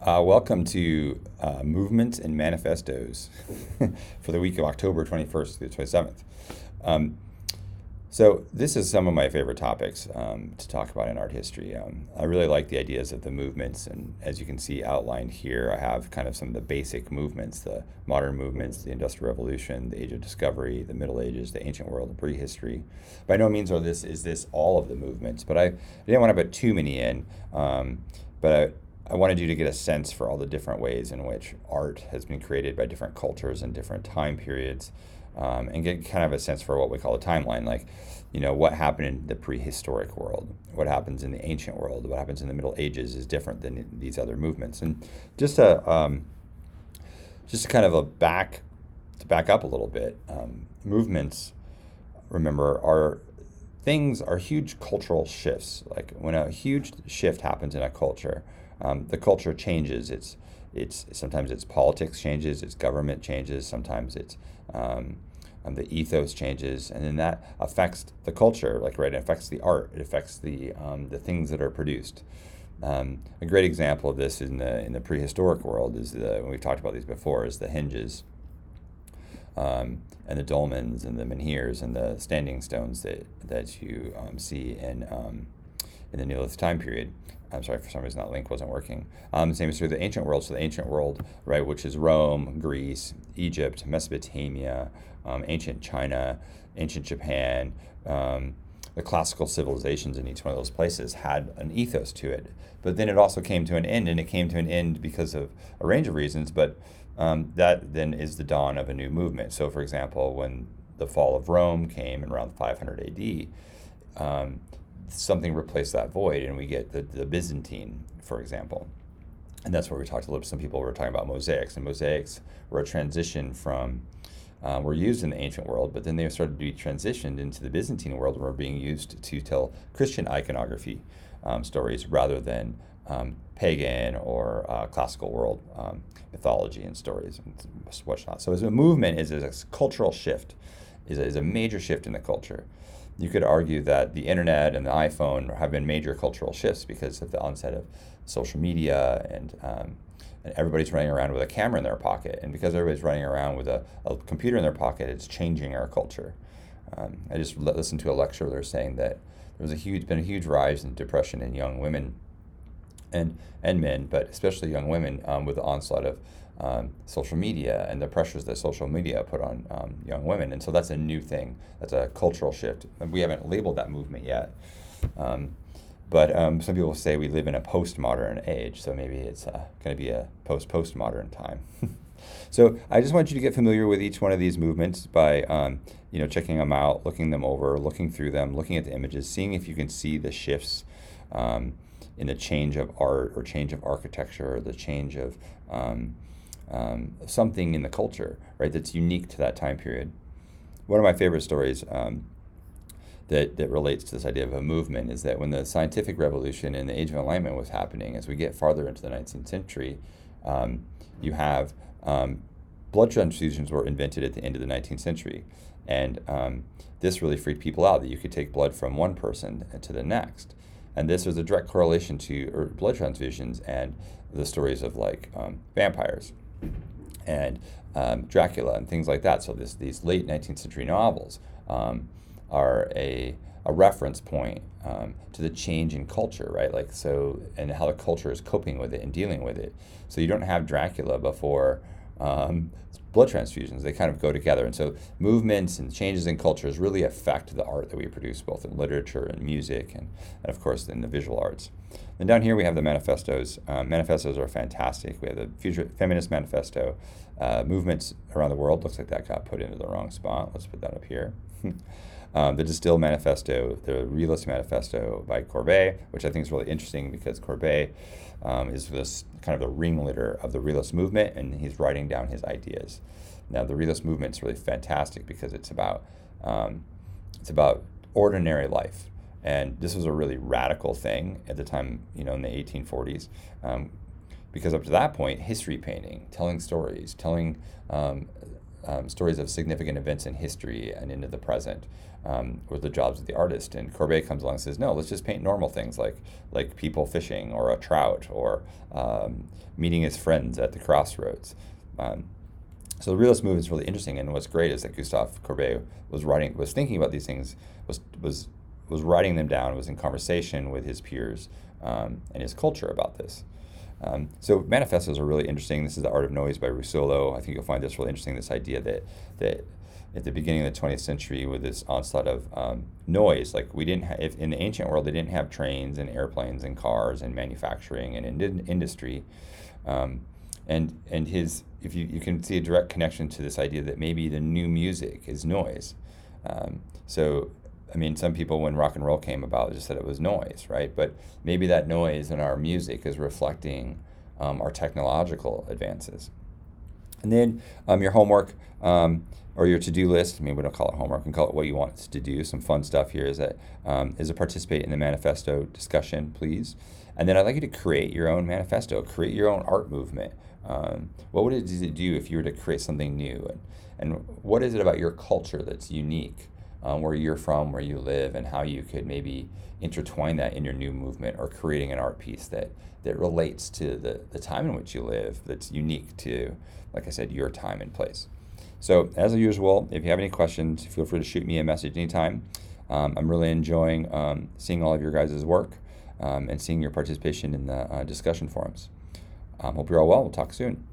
Welcome to Movements and Manifestos for the week of October 21st through the 27th. Um, so, this is some of my favorite topics to talk about in art history. I really like the ideas of the movements, and as you can see outlined here, I have kind of some of the basic movements: the modern movements, the Industrial Revolution, the Age of Discovery, the Middle Ages, the Ancient World, the Prehistory. By no means is this all of the movements, but I didn't want to put too many in. But I wanted you to get a sense for all the different ways in which art has been created by different cultures and different time periods, and get kind of a sense for what we call a timeline, like, what happened in the prehistoric world, what happens in the ancient world, what happens in the Middle Ages is different than these other movements. And just to kind of to back up a little bit, movements, remember, are huge cultural shifts. Like when a huge shift happens in a culture, the culture changes. It's sometimes its politics changes, its government changes, sometimes it's the ethos changes, and then that affects the culture. Like, right, it affects the art, it affects the things that are produced. A great example of this in the prehistoric world is when we've talked about these before, is the hinges, and the dolmens and the menhirs and the standing stones that you see in the Neolithic time period. I'm sorry, for some reason that link wasn't working. Same is true of the ancient world. So the ancient world, right, which is Rome, Greece, Egypt, Mesopotamia, ancient China, ancient Japan, the classical civilizations in each one of those places had an ethos to it. But then it also came to an end, and it came to an end because of a range of reasons, but that then is the dawn of a new movement. So, for example, when the fall of Rome came in around 500 AD, something replaced that void, and we get the Byzantine, for example. And that's where we talked a little bit. Some people were talking about mosaics, and mosaics were a transition from, were used in the ancient world, but then they started to be transitioned into the Byzantine world, and were being used to tell Christian iconography stories rather than pagan or classical world mythology and stories and whatnot. So, as a movement, is a cultural shift, is a major shift in the culture. You could argue that the internet and the iPhone have been major cultural shifts because of the onset of social media, and everybody's running around with a camera in their pocket. And because everybody's running around with a computer in their pocket, it's changing our culture. I just listened to a lecture where they're saying that there was been a huge rise in depression in young women and men, but especially young women, with the onslaught of social media and the pressures that social media put on young women. And so that's a new thing. That's a cultural shift. We haven't labeled that movement yet. But some people say we live in a postmodern age, so maybe it's going to be a postmodern time. So I just want you to get familiar with each one of these movements by checking them out, looking them over, looking through them, looking at the images, seeing if you can see the shifts in the change of art or change of architecture, or the change of something in the culture, right, that's unique to that time period. One of my favorite stories that relates to this idea of a movement is that when the scientific revolution and the Age of Enlightenment was happening, as we get farther into the 19th century, you have blood transfusions were invented at the end of the 19th century. And this really freaked people out, that you could take blood from one person to the next. And this was a direct correlation to blood transfusions and the stories of, like, vampires and Dracula and things like that. So these late 19th century novels are a reference point to the change in culture, right? Like, so, and how the culture is coping with it and dealing with it. So you don't have Dracula before blood transfusions. They kind of go together. And so movements and changes in cultures really affect the art that we produce, both in literature and music, and of course in the visual arts. And down here we have the manifestos. Manifestos are fantastic. We have the Future Feminist Manifesto. Movements around the world. Looks like that got put into the wrong spot. Let's put that up here. The Distill Manifesto, the Realist Manifesto by Courbet, which I think is really interesting because Courbet is this kind of the ringleader of the realist movement, and he's writing down his ideas. Now, the realist movement is really fantastic because it's about ordinary life, and this was a really radical thing at the time, in the 1840s, because up to that point, history painting, telling stories, telling stories of significant events in history and into the present, were the jobs of the artist. And Courbet comes along and says, no, let's just paint normal things like people fishing or a trout or meeting his friends at the crossroads. So the realist movement is really interesting, and what's great is that Gustave Courbet was thinking about these things, was writing them down, was in conversation with his peers and his culture about this. So manifestos are really interesting. This is The Art of Noise by Russolo. I think you'll find this really interesting, this idea that at the beginning of the 20th century, with this onslaught of noise, like we didn't have, in the ancient world, they didn't have trains and airplanes and cars and manufacturing and industry. And his, if you can see a direct connection to this idea that maybe the new music is noise. So, I mean, some people, when rock and roll came about, just said it was noise, right? But maybe that noise in our music is reflecting our technological advances. And then your homework or your to-do list, I mean, we don't call it homework, we can call it what you want to do. Some fun stuff here is that is to participate in the manifesto discussion, please. And then I'd like you to create your own manifesto, create your own art movement. What would it do if you were to create something new? And what is it about your culture that's unique, where you're from, where you live, and how you could maybe intertwine that in your new movement, or creating an art piece that relates to the time in which you live, that's unique to, like I said, your time and place. So as usual, if you have any questions, feel free to shoot me a message anytime. I'm really enjoying seeing all of your guys' work and seeing your participation in the discussion forums. Hope you're all well. We'll talk soon.